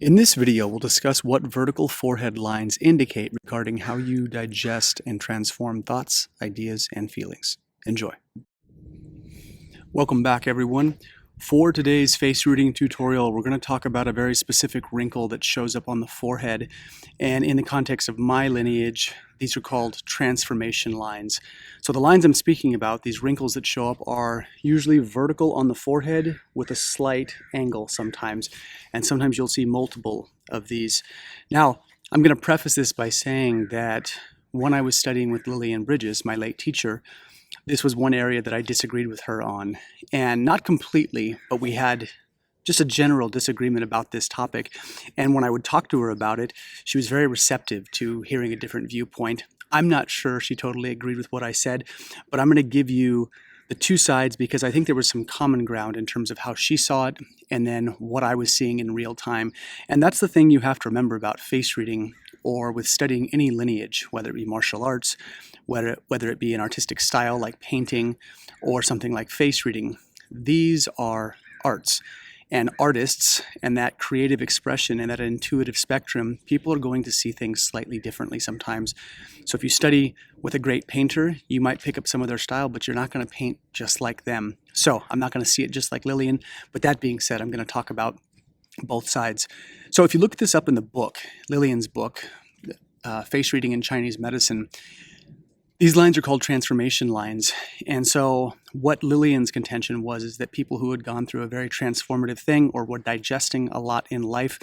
In this video, we'll discuss what vertical forehead lines indicate regarding how you digest and transform thoughts, ideas, and feelings. Enjoy. Welcome back, everyone. For today's face reading tutorial, we're going to talk about a very specific wrinkle that shows up on the forehead. And in the context of my lineage, these are called transformation lines. So the lines I'm speaking about, these wrinkles that show up, are usually vertical on the forehead with a slight angle sometimes. And sometimes you'll see multiple of these. Now, I'm going to preface this by saying that when I was studying with Lillian Bridges, my late teacher, this was one area that I disagreed with her on, and not completely, but we had just a general disagreement about this topic. And when I would talk to her about it, she was very receptive to hearing a different viewpoint. I'm not sure she totally agreed with what I said, but I'm going to give you the two sides because I think there was some common ground in terms of how she saw it and then what I was seeing in real time. And that's the thing you have to remember about face reading or with studying any lineage, whether it be martial arts, whether it be an artistic style like painting or something like face reading. These are arts. And artists and that creative expression and that intuitive spectrum, people are going to see things slightly differently sometimes. So if you study with a great painter, you might pick up some of their style, but you're not going to paint just like them. So I'm not going to see it just like Lillian. But that being said, I'm going to talk about both sides. So if you look this up in the book, Lillian's book, Face Reading in Chinese Medicine, these lines are called transformation lines. And so what Lillian's contention was is that people who had gone through a very transformative thing or were digesting a lot in life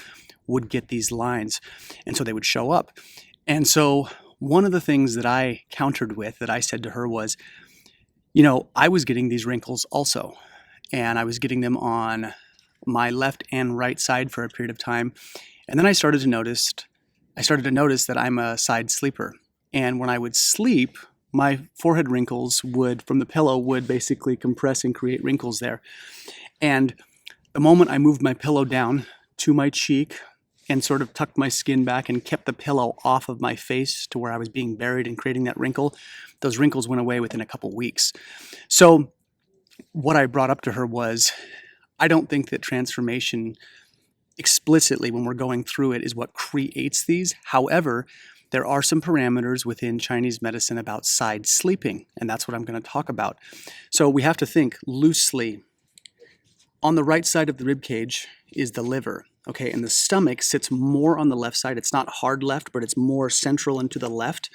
would get these lines. And so they would show up. And so one of the things that I countered with, that I said to her was, I was getting these wrinkles also. And I was getting them on my left and right side for a period of time. And then I started to notice that I'm a side sleeper. And when I would sleep, my forehead wrinkles from the pillow would basically compress and create wrinkles there. And the moment I moved my pillow down to my cheek and sort of tucked my skin back and kept the pillow off of my face to where I was being buried and creating that wrinkle, those wrinkles went away within a couple weeks. So what I brought up to her was, I don't think that transformation explicitly, when we're going through it, is what creates these. However, there are some parameters within Chinese medicine about side sleeping, and that's what I'm going to talk about. So we have to think loosely. On the right side of the rib cage is the liver, okay, and the stomach sits more on the left side. It's not hard left, but it's more central and to the left.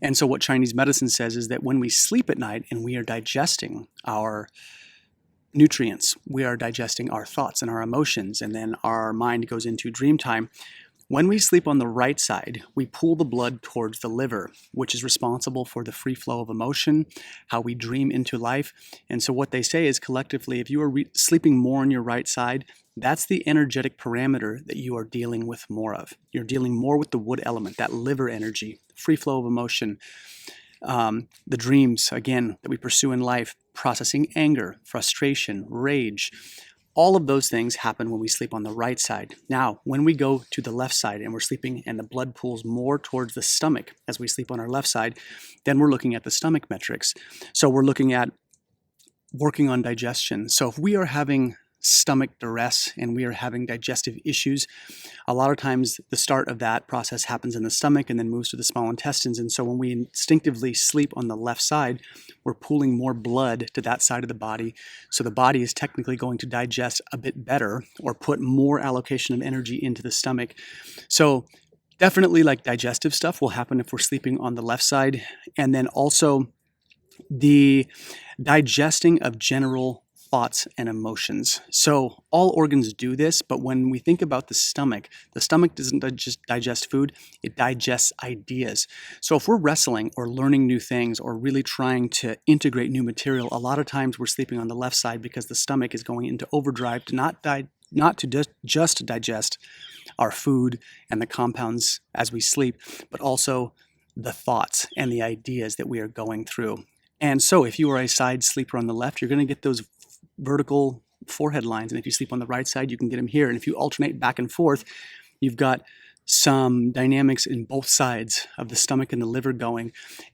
And so what Chinese medicine says is that when we sleep at night and we are digesting our nutrients, we are digesting our thoughts and our emotions, and then our mind goes into dream time. When we sleep on the right side, we pull the blood towards the liver, which is responsible for the free flow of emotion, how we dream into life. And so what they say is collectively, if you are sleeping more on your right side, that's the energetic parameter that you are dealing with more of. You're dealing more with the wood element, that liver energy, free flow of emotion, the dreams, again, that we pursue in life, processing anger, frustration, rage. All of those things happen when we sleep on the right side. Now, when we go to the left side and we're sleeping and the blood pools more towards the stomach as we sleep on our left side, then we're looking at the stomach metrics. So we're looking at working on digestion. So if we are having stomach duress and we are having digestive issues, a lot of times the start of that process happens in the stomach and then moves to the small intestines. And so when we instinctively sleep on the left side, we're pulling more blood to that side of the body. So the body is technically going to digest a bit better or put more allocation of energy into the stomach. So definitely like digestive stuff will happen if we're sleeping on the left side. And then also the digesting of general thoughts and emotions. So all organs do this, but when we think about the stomach doesn't just digest food, it digests ideas. So if we're wrestling or learning new things or really trying to integrate new material, a lot of times we're sleeping on the left side because the stomach is going into overdrive to not to just digest our food and the compounds as we sleep, but also the thoughts and the ideas that we are going through. And so if you are a side sleeper on the left, you're going to get those vertical forehead lines. And if you sleep on the right side, you can get them here. And if you alternate back and forth, you've got some dynamics in both sides of the stomach and the liver going.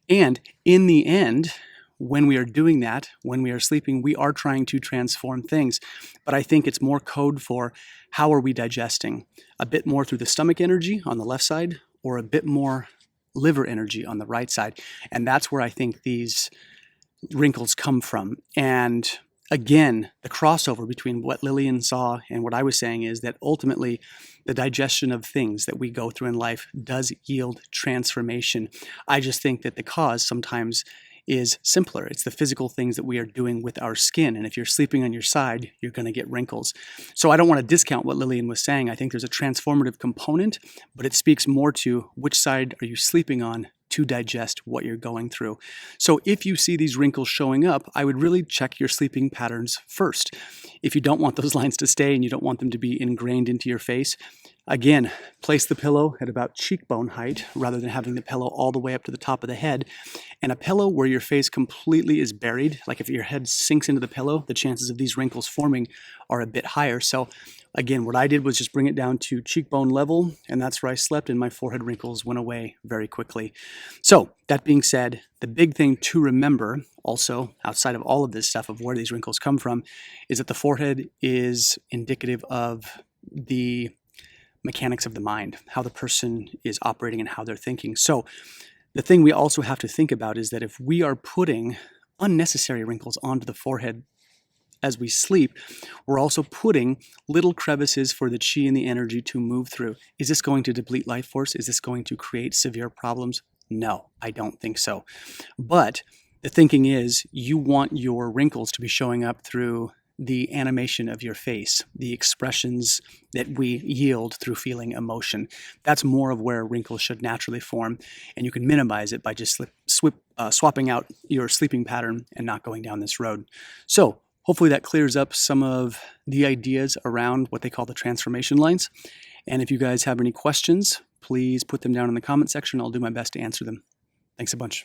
And in the end, when we are doing that, when we are sleeping, we are trying to transform things. But I think it's more code for how are we digesting? A bit more through the stomach energy on the left side, or a bit more liver energy on the right side. And that's where I think these wrinkles come from. And again, the crossover between what Lillian saw and what I was saying is that ultimately the digestion of things that we go through in life does yield transformation. I just think that the cause sometimes is simpler. It's the physical things that we are doing with our skin. And if you're sleeping on your side, you're going to get wrinkles. So I don't want to discount what Lillian was saying. I think there's a transformative component, but it speaks more to which side are you sleeping on to digest what you're going through. So if you see these wrinkles showing up, I would really check your sleeping patterns first. If you don't want those lines to stay and you don't want them to be ingrained into your face, again, place the pillow at about cheekbone height rather than having the pillow all the way up to the top of the head. And a pillow where your face completely is buried, like if your head sinks into the pillow, the chances of these wrinkles forming are a bit higher. So again, what I did was just bring it down to cheekbone level, and that's where I slept, and my forehead wrinkles went away very quickly. So that being said, the big thing to remember also, outside of all of this stuff of where these wrinkles come from, is that the forehead is indicative of the mechanics of the mind, how the person is operating and how they're thinking. So the thing we also have to think about is that if we are putting unnecessary wrinkles onto the forehead as we sleep, we're also putting little crevices for the chi and the energy to move through. Is this going to deplete life force? Is this going to create severe problems? No, I don't think so. But the thinking is you want your wrinkles to be showing up through the animation of your face, the expressions that we yield through feeling emotion. That's more of where wrinkles should naturally form, and you can minimize it by just swapping out your sleeping pattern and not going down this road. So hopefully that clears up some of the ideas around what they call the transformation lines. And if you guys have any questions, please put them down in the comment section. I'll do my best to answer them. Thanks a bunch.